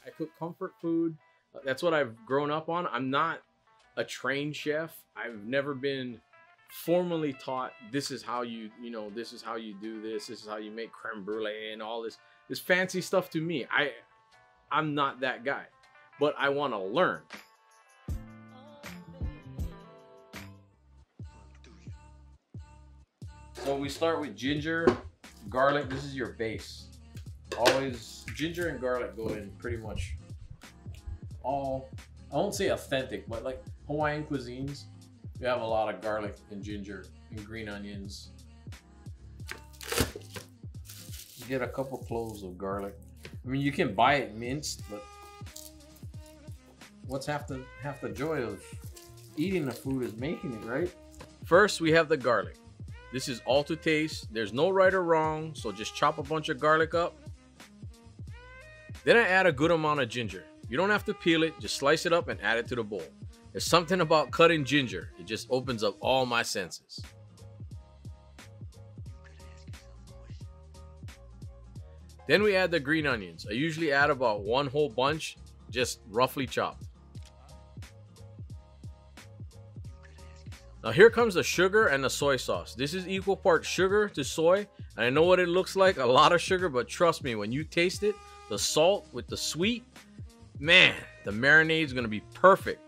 I cook comfort food. That's what I've grown up on. I'm not a trained chef. I've never been formally taught this is how you know, this is how you do this. This is how you make creme brulee and all this fancy stuff to me. I'm not that guy, but I want to learn. So we start with ginger, garlic. This is your base. Always ginger and garlic go in pretty much all, I won't say authentic, but like Hawaiian cuisines, you have a lot of garlic and ginger and green onions. You get a couple cloves of garlic. I mean, you can buy it minced, but what's half the joy of eating the food is making it, right? First, we have the garlic. This is all to taste. There's no right or wrong, so just chop a bunch of garlic up. Then I add a good amount of ginger. You don't have to peel it, just slice it up and add it to the bowl. There's something about cutting ginger. It just opens up all my senses. Then we add the green onions. I usually add about one whole bunch, just roughly chopped. Now here comes the sugar and the soy sauce. This is equal parts sugar to soy. And I know what it looks like, a lot of sugar, but trust me, when you taste it, the salt with the sweet, man, the marinade is gonna be perfect.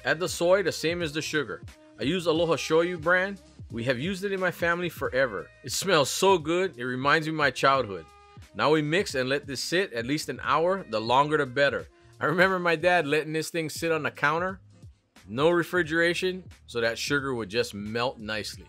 Add the soy, the same as the sugar. I use Aloha Shoyu brand. We have used it in my family forever. It smells so good, it reminds me of my childhood. Now we mix and let this sit at least an hour, the longer the better. I remember my dad letting this thing sit on the counter, no refrigeration, so that sugar would just melt nicely.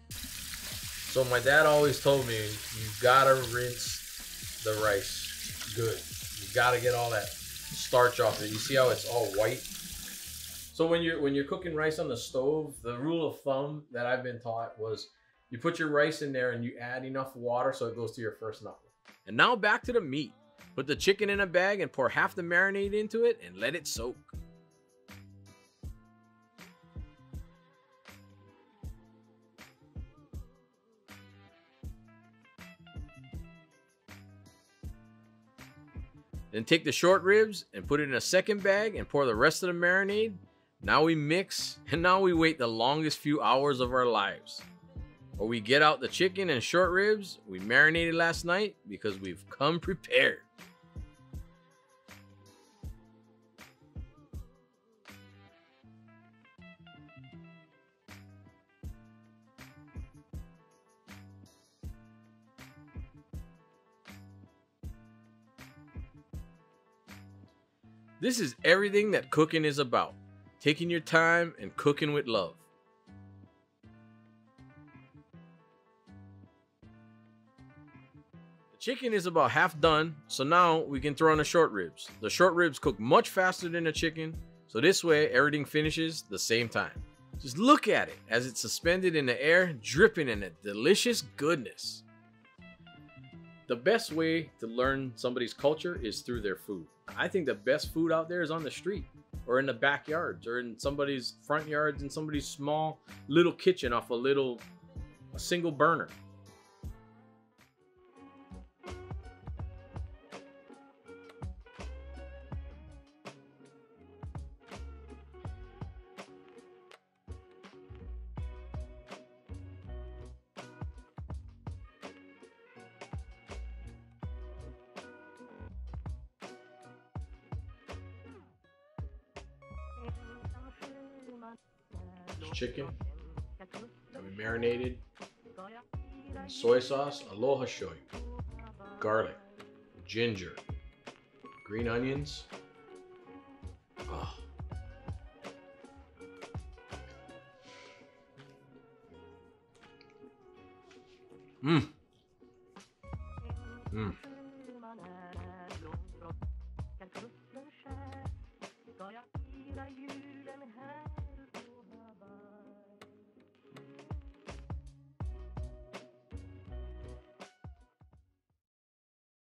So my dad always told me, you gotta rinse the rice good. You gotta get all that starch off it. You see how it's all white? So when you're cooking rice on the stove, the rule of thumb that I've been taught was you put your rice in there and you add enough water so it goes to your first knuckle. And now back to the meat. Put the chicken in a bag and pour half the marinade into it and let it soak. Then take the short ribs and put it in a second bag and pour the rest of the marinade. Now we mix, and now we wait the longest few hours of our lives. Or we get out the chicken and short ribs we marinated last night because we've come prepared. This is everything that cooking is about. Taking your time and cooking with love. The chicken is about half done, so now we can throw in the short ribs. The short ribs cook much faster than the chicken, so this way everything finishes the same time. Just look at it as it's suspended in the air, dripping in a delicious goodness. The best way to learn somebody's culture is through their food. I think the best food out there is on the street or in the backyards or in somebody's front yards in somebody's small little kitchen off a single burner. Chicken that we marinated, and soy sauce, Aloha Shoyu, garlic, ginger, green onions. Oh. Mmm.